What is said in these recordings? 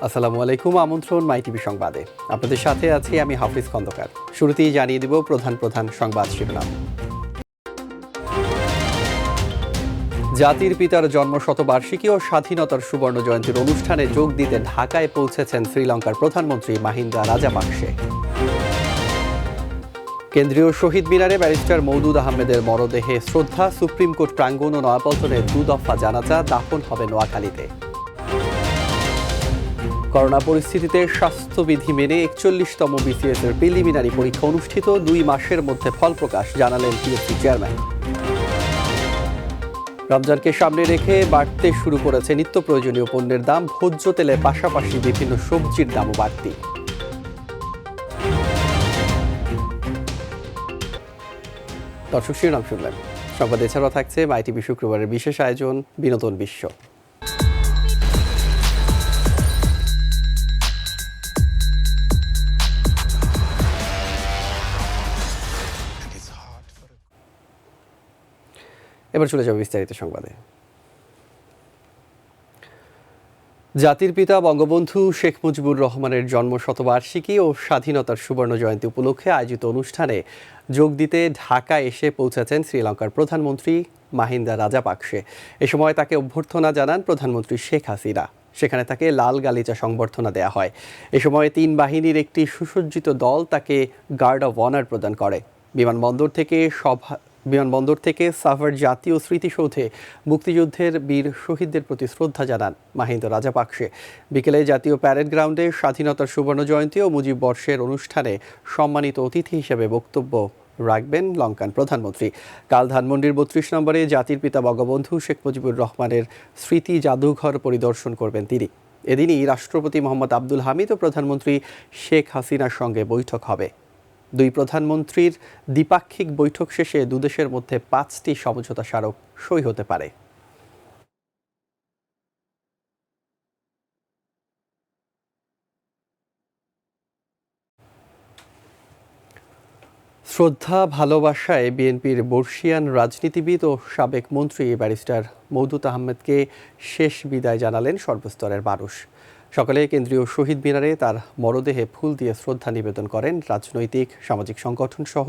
আসসালামু আলাইকুম। আমন্ত্রণ মাই টিভি সংবাদে। আপনাদের সাথে আছি আমি হাফিজ খন্দকার। শুরুতেই জানিয়ে দিব প্রধান প্রধান সংবাদ শিরোনাম। জাতির পিতার জন্মশতবার্ষিকী ও স্বাধীনতার সুবর্ণ জয়ন্তীর অনুষ্ঠানে যোগ দিতে ঢাকায় পৌঁছেছেন শ্রীলঙ্কার প্রধানমন্ত্রী মাহিন্দা রাজাপাকসে। কেন্দ্রীয় শহীদ মিনারে ব্যারিস্টার মওদুদ আহমেদের মরদেহে শ্রদ্ধা। সুপ্রিম কোর্ট প্রাঙ্গণ ও নয়াপল্টনে 2 দফা জানাজা, দাফন হবে নোয়াখালীতে। করোনা পরিস্থিতিতে স্বাস্থ্যবিধি মেনে 41তম বিসিএস এর প্রিলিমিনারি পরীক্ষা অনুষ্ঠিত। 2 মাসের মধ্যে ফল প্রকাশ, জানালেন পিএসসি চেয়ারম্যান। রমজানকে সামনে রেখে বাড়তে শুরু করেছে নিত্য প্রয়োজনীয় পণ্যের দাম। ভোজ্য তেলের পাশাপাশি বিভিন্ন সবজির দামও বাড়তি। দর্শক, শিরোনাম শুনলেন। সংবাদ এছাড়াও থাকছে মাই টিভি শুক্রবারের বিশেষ আয়োজন বিনোদন বিশ্ব। এবার চলে যাবে বিস্তারিত সংবাদে। জাতির পিতা বঙ্গবন্ধু শেখ মুজিবুর রহমানের জন্মশতবার্ষিকী ও স্বাধীনতার সুবর্ণ জয়ন্তী উপলক্ষে আয়োজিত অনুষ্ঠানে যোগ দিতে ঢাকায় এসে পৌঁছেছেন শ্রীলঙ্কার প্রধানমন্ত্রী মাহিন্দা রাজাপাকসে। এ সময় তাকে অভ্যর্থনা জানান প্রধানমন্ত্রী শেখ হাসিনা। সেখানে তাকে লাল গালিচা সংবর্ধনা দেয়া হয়। এ সময় 3 বাহিনীর একটি সুসজ্জিত দল তাকে গার্ড অব অনার প্রদান করে। বিমানবন্দর থেকে সাভার জাতীয় স্মৃতিসৌধে মুক্তিযুদ্ধের বীর শহীদদের প্রতি শ্রদ্ধা জানান মাহিন্দা রাজাপাকসে। বিকেলে জাতীয় প্যারেড গ্রাউন্ডে স্বাধীনতার সুবর্ণ জয়ন্তী ও মুজিব বর্ষের অনুষ্ঠানে সম্মানিত অতিথি হিসেবে বক্তব্য রাখবেন লঙ্কান প্রধানমন্ত্রী। কাল ধানমন্ডির 32 নম্বরে জাতির পিতা বঙ্গবন্ধু শেখ মুজিবুর রহমানের স্মৃতি জাদুঘর পরিদর্শন করবেন তিনি। এদিনই রাষ্ট্রপতি মোহাম্মদ আব্দুল হামিদ ও প্রধানমন্ত্রী শেখ হাসিনার সঙ্গে বৈঠক হবে। 2 প্রধানমন্ত্রীর দ্বিপাক্ষিক বৈঠক শেষে দুদেশের মধ্যে 5টি সমঝোতা স্মারক সই হতে পারে। শ্রদ্ধা ভালোবাসায় বিএনপির বর্ষিয়ান রাজনীতিবিদ ও সাবেক মন্ত্রী ব্যারিস্টার মওদুদ আহমেদকে শেষ বিদায় জানালেন সর্বস্তরের মানুষ। সকালে কেন্দ্রীয় শহীদ মিনারে তার মরদেহে ফুল দিয়ে শ্রদ্ধা নিবেদন করেন রাজনৈতিক সামাজিক সংগঠন সহ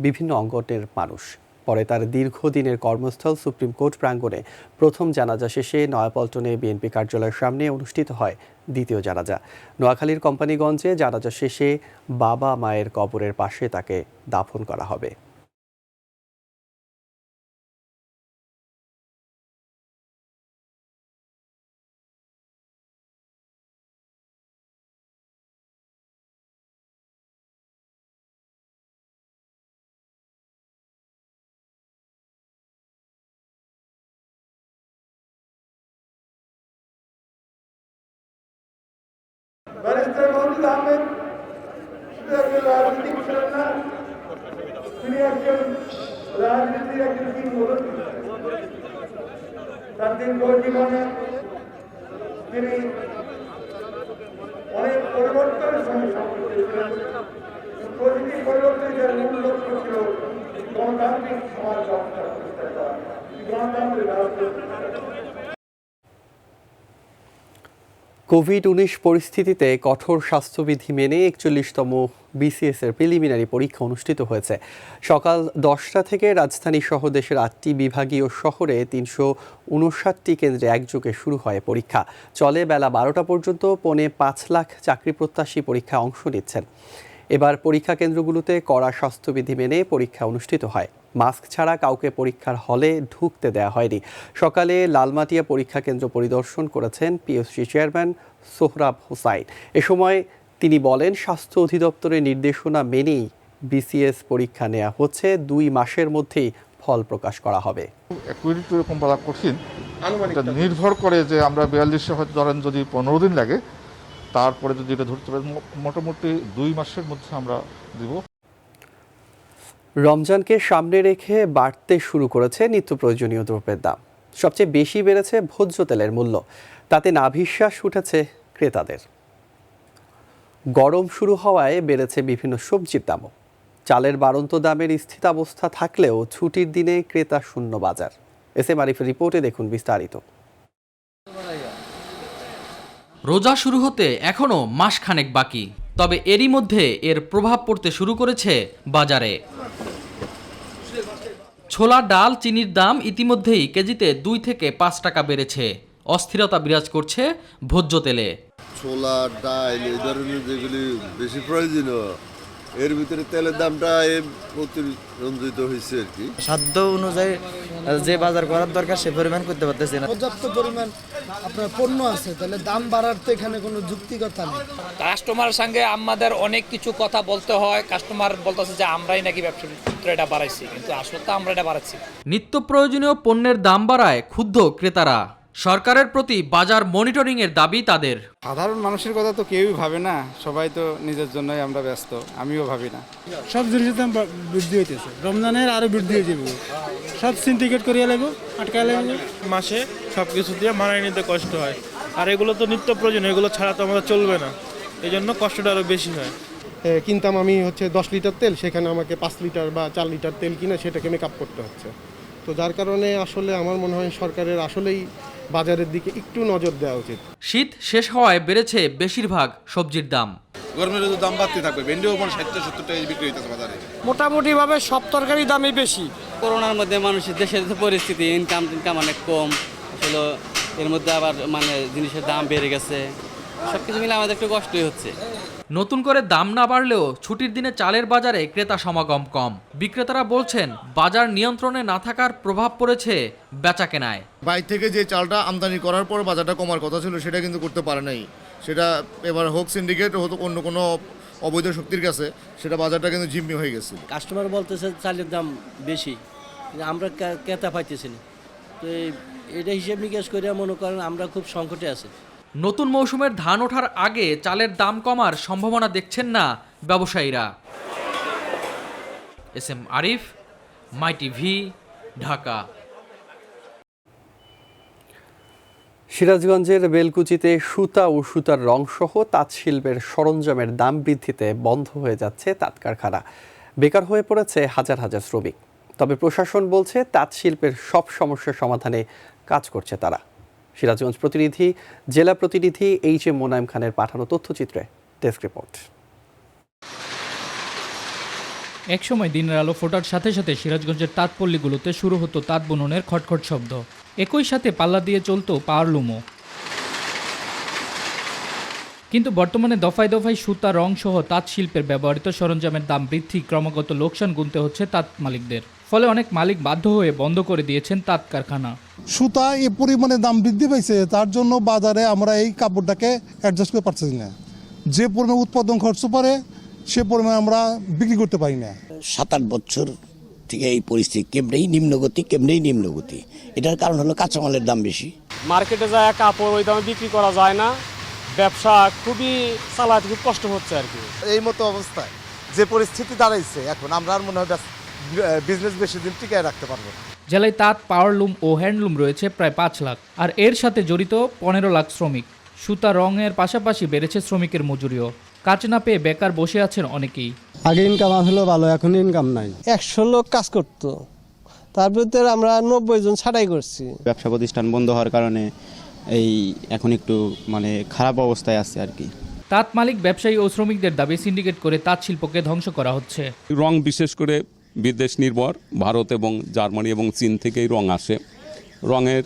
বিভিন্ন অঙ্গনের মানুষ। পরে তার দীর্ঘদিনের কর্মস্থল সুপ্রিম কোর্ট প্রাঙ্গণে প্রথম জানাজা শেষে নয়াপল্টনে বিএনপি কার্যালয়ের সামনে অনুষ্ঠিত হয় দ্বিতীয় জানাজা। নোয়াখালীর কোম্পানিগঞ্জে জানাজা শেষে বাবা মায়ের কবরের পাশে তাকে দাফন করা হবে। ব্যারিস্টার মওদুদ আহমেদ শুধু একজন রাজনীতিক ছিলেন না, তিনি একজন রাজনীতির একজন কিংবদন্তি। তার দীর্ঘ জীবনে তিনি অনেক পরিবর্তনের সঙ্গে সম্পৃক্ত ছিলেন। প্রতিটি পরিবর্তনের মূল লক্ষ্য ছিল গণতান্ত্রিক সমাজ ব্যবস্থা প্রতিষ্ঠা করা, গণতান্ত্রিক রাজনীতি। কোভিড-19 পরিস্থিতিতে কঠোর স্বাস্থ্যবিধি মেনে 41তম বিসিএস এর প্রিলিমিনারি পরীক্ষা অনুষ্ঠিত হয়েছে। সকাল 10টা থেকে রাজধানী সহ দেশের 8টি বিভাগীয় শহরে 359টি কেন্দ্রে একযোগে শুরু হয় পরীক্ষা। চলে বেলা 12টা পর্যন্ত। 5.5 লাখ চাকরি প্রত্যাশী পরীক্ষায় অংশ নিচ্ছেন। এবার পরীক্ষা কেন্দ্রগুলোতে কড়া স্বাস্থ্যবিধি মেনে পরীক্ষা অনুষ্ঠিত হয়। মাস্ক ছাড়া কাউকে পরীক্ষার হলে ঢুকতে দেওয়া হয়নি। সকালে লালমাটিয়া পরীক্ষা কেন্দ্র পরিদর্শন করেছেন পিএসসি চেয়ারম্যান সোহরাব হোসাইন। এ সময় তিনি বলেন, স্বাস্থ্য অধিদপ্তরের নির্দেশনা মেনেই বিসিএস পরীক্ষা নেওয়া হচ্ছে। 2 মাসের মধ্যেই ফল প্রকাশ করা হবে। এরকম বলা কঠিন, নির্ভর করে যে আমরা 42 হয়তো ধরেন যদি 15 দিন লাগে, তারপরে যদি এটা ধরতে পারি মোটামুটি 2 মাসের মধ্যে আমরা দিব। রমজানকে সামনে রেখে বাড়তে শুরু করেছে নিত্য প্রয়োজনীয় দ্রব্যের দাম। সবচেয়ে বেশি বেড়েছে ভোজ্য তেলের মূল্য। তাতে নাভিশ্বাস উঠেছে ক্রেতাদের। গরম শুরু হওয়ায় বেড়েছে বিভিন্ন সবজির দামও। চালের বাড়ন্ত দামের স্থিতাবস্থা থাকলেও ছুটির দিনে ক্রেতা শূন্য বাজার। এস এম আরিফের রিপোর্টে দেখুন বিস্তারিত। রোজা শুরু হতে এখনও মাসখানেক বাকি, তবে এরই মধ্যে এর প্রভাব পড়তে শুরু করেছে বাজারে। ছোলা, ডাল, চিনির দাম ইতিমধ্যেই কেজিতে 2 থেকে 5 টাকা বেড়েছে। অস্থিরতা বিরাজ করছে ভোজ্য তেলে। ছোলা, ডাল এই ধরনের যেগুলি বেশি প্রয়োজনীয়, এর ভিতরে তেলের দামটা অতিরঞ্জিত হয়েছে আর কি। সাধ্য অনুযায়ী যে বাজার করার দরকার সে পরিমাণ করতে পারতেছে না। পর্যাপ্ত পরিমাণ আপনার পণ্য আছে, তাহলে দাম বাড়ার তো এখানে কোনো যুক্তিকতা নেই। কাস্টমারের সঙ্গে আমাদের অনেক কিছু কথা বলতে হয়। কাস্টমার বলতেছে যে আমরাই নাকি ব্যবসার ক্ষেত্রে এটা বাড়াইছি, কিন্তু আসলে তো আমরা এটা বাড়াচ্ছি। নিত্য প্রয়োজনীয় পণ্যের দাম বাড়ায় ক্ষুব্ধ ক্রেতারা। সরকারের প্রতি বাজার মনিটরিংয়ের দাবি তাদের। সাধারণ মানুষের কথা তো কেউই ভাবে না, সবাই তো নিজের জন্যই আমরা ব্যস্ত, আমিও ভাবি না। সব জিনিসের দাম বৃদ্ধি হইতেছে, রমজানের আরো বৃদ্ধি হয়ে যাবে, সব সিন্ডিকেট করিয়া লাগবে, আটকায় লাগবে। মাসে সব কিছু দিয়ে মানায় নিতে কষ্ট হয়, আর এগুলো তো নিত্য প্রয়োজন, এগুলো ছাড়া তো আমাদের চলবে না, এই জন্য কষ্টটা আরও বেশি হয়। কিনতাম আমি 10 লিটার তেল, সেখানে আমাকে 5 লিটার বা 4 লিটার তেল কিনে সেটাকে মেকআপ করতে হচ্ছে। তো যার কারণে আসলে আমার মনে হয় সরকারের আসলেই বাজারের দিকে একটু নজর দেওয়া উচিত। শীত শেষ হওয়ায় বেড়েছে বেশিরভাগ সবজির দাম। গরমের দাম বাড়তে থাকবে, ভেন্ডিও 60-70 টাকা বিক্রি হইতেছে বাজারে। মোটামুটি ভাবে সব তরকারি দামই বেশি। করোনার মধ্যে মানুষের দেশের পরিস্থিতি, ইনকাম অনেক কম, আসলে এর মধ্যে আবার জিনিসের দাম বেড়ে গেছে, সবকিছু মিলে আমাদের একটু কষ্টই হচ্ছে। নতুন করে দাম না বাড়লেও ছুটির দিনে চালের বাজারে ক্রেতা সমাগম কম। বিক্রেতারা বলছেন বাজার নিয়ন্ত্রণে না থাকার প্রভাব পড়েছে বেচাকেনায়। বাইরে থেকে যে চালটা আমদানি করার পর বাজারটা কমার কথা ছিল সেটা কিন্তু করতে পারে নাই। সেটা এবার হোক সিন্ডিকেট, হোক অন্য কোনো অবৈধ শক্তির কাছে, সেটা বাজারটা কিন্তু জিম্মি হয়ে গেছে। কাস্টমার বলতেছে চালের দাম বেশি, আমরা ক্রেতা পাইতেছি না। তো এটা হিসেব নিকেশ করে মনে করেন আমরা খুব সংকটে আছি। নতুন মৌসুমের ধান ওঠার আগে চালের দাম কমার সম্ভাবনা দেখছেন না ব্যবসায়ীরা। এস এম আরিফ, মাই টিভি, ঢাকা। সিরাজগঞ্জের বেলকুচিতে সুতা ও সুতার রংসহ তাঁত শিল্পের সরঞ্জামের দাম বৃদ্ধিতে বন্ধ হয়ে যাচ্ছে তাঁত কারখানা। বেকার হয়ে পড়েছে হাজার হাজার শ্রমিক। তবে প্রশাসন বলছে তাঁত শিল্পের সব সমস্যার সমাধানে কাজ করছে তারা। সিরাজগঞ্জ প্রতিনিধি, জেলা প্রতিনিধি এইচ এম মোনায়েম খানের পাঠানো তথ্যচিত্রে ডেস্ক রিপোর্ট। একসময় দিনের আলো ফোটার সাথে সাথে সিরাজগঞ্জের তাঁতপল্লীগুলোতে শুরু হতো তাঁত বুননের খটখট শব্দ। একই সাথে পাল্লা দিয়ে চলতো পাওয়ারলুমও। কিন্তু বর্তমানে দফায় দফায় সুতা, রং সহ তাঁত শিল্পের ব্যবহৃত সরঞ্জামের দাম বৃদ্ধি ক্রমাগত লোকসান গুনতে হচ্ছে তাঁত মালিকদের। ফলে অনেক মালিক বাধ্য হয়ে বন্ধ করে দিয়েছেন তাঁত কারখানা। সুতা এই পরিমাণে দাম বৃদ্ধি পাইছে, তার জন্য বাজারে আমরা এই কাপড়টাকে অ্যাডজাস্ট করতে পারছি না। যে পরিমাণ উৎপাদন খরচ পড়ে সে পরিমাণ আমরা বিক্রি করতে পারি না। 7-8 বছর থেকে এই পরিস্থিতি, কেমনেই নিম্নগতি। এটার কারণ হলো কাঁচামালের দাম বেশি। মার্কেটে যায় কাপড় ওই দামে বিক্রি করা যায় না, ব্যবসা খুবই চালাতে খুব কষ্ট হচ্ছে আর কি। এই মতো অবস্থায় যে পরিস্থিতি দাঁড়াইছে, এখন আমরা আর মনে হয় বিজনেস বেশি দিন টিকায় রাখতে পারবো। জেলায় তাঁত, পাওয়ারলুম ও হ্যান্ডলুম রয়েছে প্রায় 5 লাখ, আর এর সাথে জড়িত 15 লাখ শ্রমিক। সুতা, রঙের পাশাপাশি বেড়েছে শ্রমিকের মজুরিও। কাজ না পেয়ে বেকার বসে আছেন অনেকেই। আগে ইনকাম আসলে ভালো, এখন ইনকাম নাই। 100 লোক কাজ করতো, তার ভিতরে আমরা 90 জন ছাঁটাই করছি। ব্যবসা প্রতিষ্ঠান বন্ধ হওয়ার কারণে এই এখন একটু খারাপ অবস্থায় আছে আর কি। তাঁত মালিক, ব্যবসায়ী ও শ্রমিকদের দাবি সিন্ডিকেট করে তাঁত শিল্পকে ধ্বংস করা হচ্ছে। রং বিশেষ করে বিদেশ নির্ভর, ভারত এবং জার্মানি এবং চীন থেকেই রং আসে। রঙের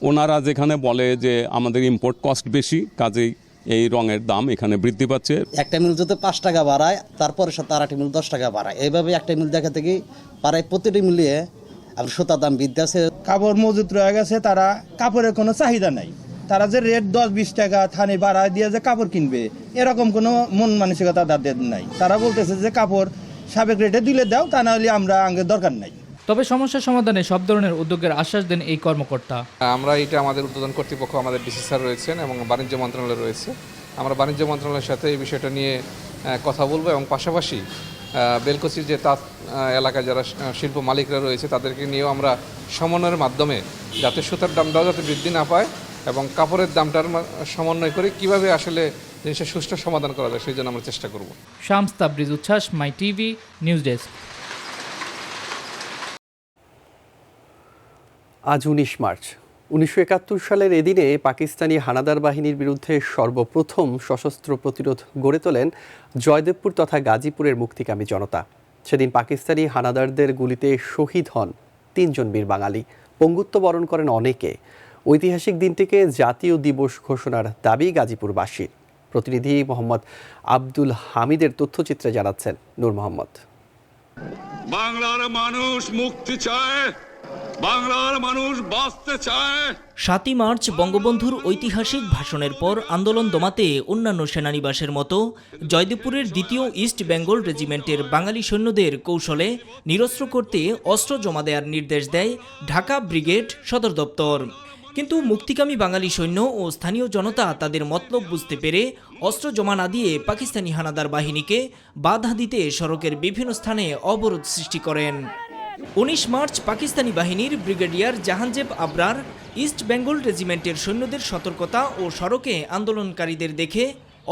ওনারা যেখানে বলে যে আমাদের ইম্পোর্ট কস্ট বেশি, কাজেই এই রঙের দাম এখানে বৃদ্ধি পাচ্ছে। একটা মিল যদি 5 টাকা বাড়ায়, তারপরে সাথে আরেকটা মিল 10 টাকা বাড়ায়, এইভাবে একটা মিল দেখা থেকে পাড়ায় প্রতিটি মিলিয়ে আপনার সুতার দাম বৃদ্ধি আছে। কাপড় মজুত রয়ে গেছে, তারা কাপড়ের কোনো চাহিদা নাই। তারা যে রেট 10-20 টাকা থানে বাড়ায় দিয়ে যে কাপড় কিনবে, এরকম কোনো মন মানসিকতা তাদের নাই। তারা বলতেছে যে কাপড় সাবেক রেটে দিলে দাও, তা না হলে আমরা আগে দরকার নাই। তবে সমস্যা সমাধানে সব ধরনের উদ্যোগের আশ্বাস দেন এই কর্মকর্তা। আমরা এটা আমাদের উদ্বোধন কর্তৃপক্ষ, আমাদের ডিসি স্যার রয়েছেন এবং বাণিজ্য মন্ত্রণালয় রয়েছে। আমরা বাণিজ্য মন্ত্রণালয়ের সাথে এই বিষয়টা নিয়ে কথা বলবো এবং পাশাপাশি বেলকুচির যে তাঁত এলাকায় যারা শিল্প মালিকরা রয়েছে তাদেরকে নিয়েও আমরা সমন্বয়ের মাধ্যমে যাতে সুতার দামটাও যাতে বৃদ্ধি না পায় এবং কাপড়ের দামটার সমন্বয় করে কিভাবে আসলে জিনিসের সুষ্ঠু সমাধান করা যায় সেই জন্য আমরা চেষ্টা করব। শামস তাবরিজ উচ্ছ্বাস, মাই টিভি নিউজ ডেস্ক। আজ 19 মার্চ, 1971 সালের এদিনে পাকিস্তানি হানাদার বাহিনীর বিরুদ্ধে সর্বপ্রথম সশস্ত্র প্রতিরোধ গড়ে তোলেন জয়দেবপুর তথা গাজীপুরের মুক্তিকামী জনতা। সেদিন পাকিস্তানি হানাদারদের গুলিতে শহীদ হন 3 জন বীর বাঙালি, পঙ্গুত্ব বরণ করেন অনেকে। ঐতিহাসিক দিনটিকে জাতীয় দিবস ঘোষণার দাবি গাজীপুরবাসীর। প্রতিনিধি মোহাম্মদ আব্দুল হামিদের তথ্যচিত্রে জানাচ্ছেন নূর মোহাম্মদ। বাংলার মানুষ মুক্তি চায়, বাংলার মানুষ বাঁচতে চায়। 7ই মার্চ বঙ্গবন্ধুর ঐতিহাসিক ভাষণের পর আন্দোলন দমাতে অন্যান্য সেনানিবাসের মতো জয়দেবপুরের 2য় ইস্ট বেঙ্গল রেজিমেন্টের বাঙালি সৈন্যদের কৌশলে নিরস্ত্র করতে অস্ত্র জমা দেওয়ার নির্দেশ দেয় ঢাকা ব্রিগেড সদর দপ্তর। কিন্তু মুক্তিকামী বাঙালি সৈন্য ও স্থানীয় জনতা তাদের মতলব বুঝতে পেরে অস্ত্র জমা না দিয়ে পাকিস্তানি হানাদার বাহিনীকে বাধা দিতে সড়কের বিভিন্ন স্থানে অবরোধ সৃষ্টি করেন। 19 মার্চ পাকিস্তানি বাহিনীর ব্রিগেডিয়ার জাহানজেব আবরার ইস্ট বেঙ্গল রেজিমেন্টের সৈন্যদের সতর্কতা ও সড়কে আন্দোলনকারীদের দেখে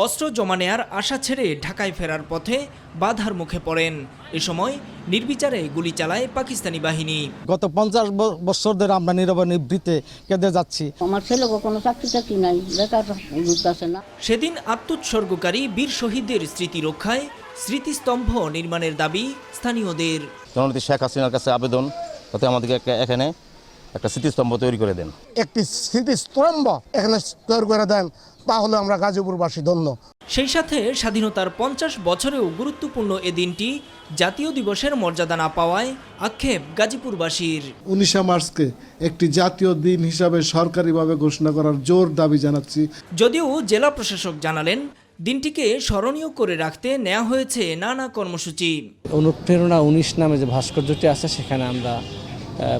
অস্ত্র জমা নেয়ার আশা ছেড়ে ঢাকায় ফেরার পথে বাধার মুখে পড়েন। এ সময় নির্বিচারে গুলি চালায় পাকিস্তানি বাহিনী। গত 50 বছর ধরে আমরা নীরবে নিবৃত্তে কেঁদে যাচ্ছি। আমার ছেলে কোনো চাকরি নাই, বেকার ঘুরতেছে না। সেদিন আত্মোৎসর্গকারী বীর শহীদদের স্মৃতি রক্ষায় স্মৃতিস্তম্ভ নির্মাণের দাবি স্থানীয়দের। জননেত্রী শেখ হাসিনার কাছে আবেদন, যাতে আমাদেরকে এখানে একটা স্মৃতিস্তম্ভ তৈরি করে দেন। একটি স্মৃতিস্তম্ভ এখানে তৈরি করে দেন, তাহলে আমরা গাজীপুরবাসী ধন্য। সেই সাথে স্বাধীনতার 50 বছরেও গুরুত্বপূর্ণ এ দিনটি জাতীয় দিবসের মর্যাদা না পাওয়ায় আক্ষেপ গাজীপুরবাসীর। 19 মার্চকে একটি জাতীয় দিন হিসাবে সরকারিভাবে ঘোষণা করার জোর দাবি জানাচ্ছি। যদিও জেলা প্রশাসক জানালেন দিনটিকে স্মরণীয় করে রাখতে নেওয়া হয়েছে নানা কর্মসূচি। অনুপ্রেরণা 19 নামে যে ভাস্কর্যটি আছে সেখানে আমরা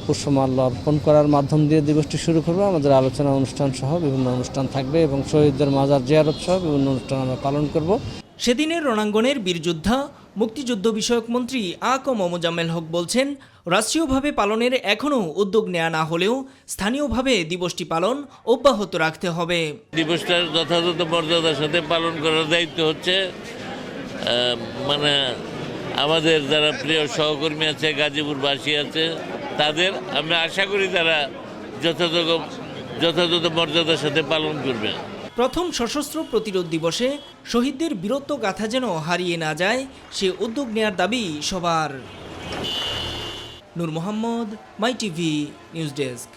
পুষ্পমাল্য অর্পণ করার মাধ্যম দিয়ে দিবসটি শুরু করবো। আমাদের আলোচনা অনুষ্ঠান সহ বিভিন্ন অনুষ্ঠান থাকবে এবং শহীদদের মাজার জিয়ারত সহ বিভিন্ন অনুষ্ঠান আমরা পালন করব। সেদিনের রণাঙ্গনের বীরযোদ্ধা মুক্তিযুদ্ধ বিষয়ক মন্ত্রী আ.ক.ম মোজাম্মেল হক বলছেন, রাষ্ট্রীয়ভাবে পালনের এখনও উদ্যোগ নেওয়া না হলেও স্থানীয়ভাবে দিবসটি পালন অব্যাহত রাখতে হবে। দিবসটার যথাযথ মর্যাদার সাথে পালন করার দায়িত্ব হচ্ছে আমাদের যারা প্রিয় সহকর্মী আছে, গাজীপুরবাসী আছে, তাদের আমরা আশা করি তারা যথাযথ মর্যাদার সাথে পালন করবে। প্রথম সশস্ত্র প্রতিরোধ দিবসে শহীদদের বীরত্ব গাথা যেন হারিয়ে না যায়, সে উদ্যোগ নেয়ার দাবি সবার। নূর মোহাম্মদ, মাই টিভি নিউজ ডেস্ক।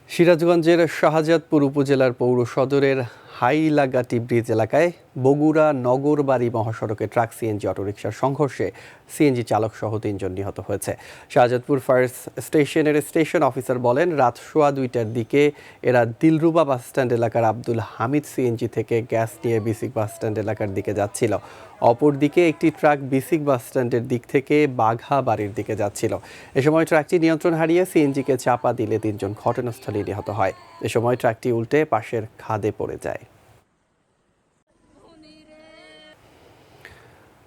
সিরাজগঞ্জের শাহজাদপুর উপজেলার পৌর সদরের হাইলাগাটি ব্রিজ এলাকায় বগুড়া নগরবাড়ি মহাসড়কে ট্রাক সিএনজি অটোরিকশার সংঘর্ষে সিএনজি চালক সহ 3 জন নিহত হয়েছে। শাহজাদপুর ফায়ার স্টেশনের স্টেশন অফিসার বলেন, রাত 2:15টার দিকে এরা দিলরুবা বাসস্ট্যান্ড এলাকার আব্দুল হামিদ সিএনজি থেকে গ্যাস নিয়ে বিসিক বাসস্ট্যান্ড এলাকার দিকে যাচ্ছিল। অপরদিকে একটি ট্রাক বিসিক বাসস্ট্যান্ডের দিক থেকে বাঘা বাড়ির দিকে যাচ্ছিল। এ সময় ট্রাকটি নিয়ন্ত্রণ হারিয়ে সিএনজিকে চাপা দিলে 3 জন ঘটনাস্থলেই নিহত হয়। এ সময় ট্রাকটি উল্টে পাশের খাদে পড়ে যায়।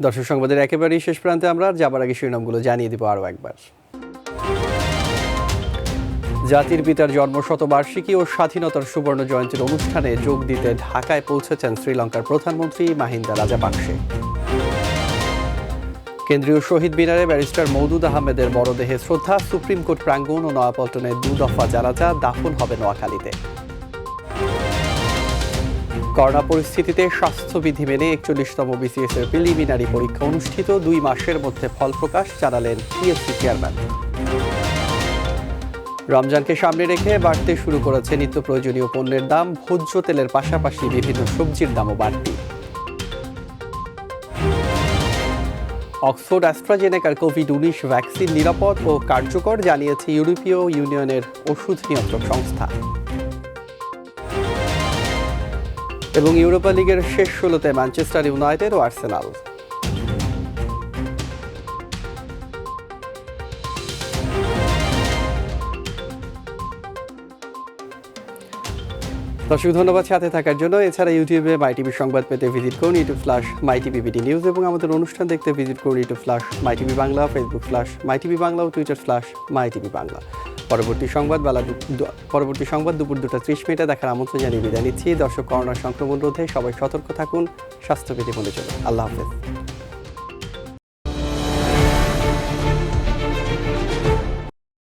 দর্শক, সংবাদের একেবারেই শেষ প্রান্তে আমরা যাবার আগে শিরোনামগুলো জানিয়ে দিব আরও একবার। জাতির পিতার জন্মশতবার্ষিকী ও স্বাধীনতার সুবর্ণ জয়ন্তীর অনুষ্ঠানে যোগ দিতে ঢাকায় পৌঁছেছেন শ্রীলঙ্কার প্রধানমন্ত্রী মাহিন্দা রাজাপাকসে। কেন্দ্রীয় শহীদ মিনারে ব্যারিস্টার মওদুদ আহমেদের মরদেহে শ্রদ্ধা। সুপ্রিম কোর্ট প্রাঙ্গণ ও নয়াপল্টনে 2 দফা জানাজা, দাফন হবে নোয়াখালীতে। করোনা পরিস্থিতিতে স্বাস্থ্যবিধি মেনে 41তম বিসিএস এর প্রিলিমিনারি পরীক্ষা অনুষ্ঠিত। 2 মাসের মধ্যে ফল প্রকাশ, জানালেন পিএসসি চেয়ারম্যান। রমজানকে সামনে রেখে বাড়তে শুরু করেছে নিত্য প্রয়োজনীয় পণ্যের দাম। ভোজ্য তেলের পাশাপাশি বিভিন্ন সবজির দামও বাড়তি। অক্সফোর্ড অ্যাস্ট্রাজেনেকার কোভিড-19 ভ্যাকসিন নিরাপদ ও কার্যকর, জানিয়েছে ইউরোপীয় ইউনিয়নের ওষুধ নিয়ন্ত্রক সংস্থা। এবং ইউরোপা লিগের শেষ 16তে ম্যানচেস্টার ইউনাইটেড ও আর্সেনাল। দর্শক, ধন্যবাদ সাথে থাকার জন্য। এছাড়া ইউটিউবে মাই টিভি সংবাদ পেতে ভিজিট করুন youtube/mytvbd নিউজ এবং আমাদের অনুষ্ঠান দেখতে ভিজিট করুন youtube/mytv বাংলা, facebook/mytv বাংলা ও twitter/mytv বাংলা। পরবর্তী সংবাদ দুপুর 2:30 দেখার আমন্ত্রণ জানিয়ে বিদায় নিচ্ছি। দর্শক, করোনা সংক্রমণ রোধে সবাই সতর্ক থাকুন, স্বাস্থ্যবিধি মেনে চলুন। আল্লাহ হাফেজ।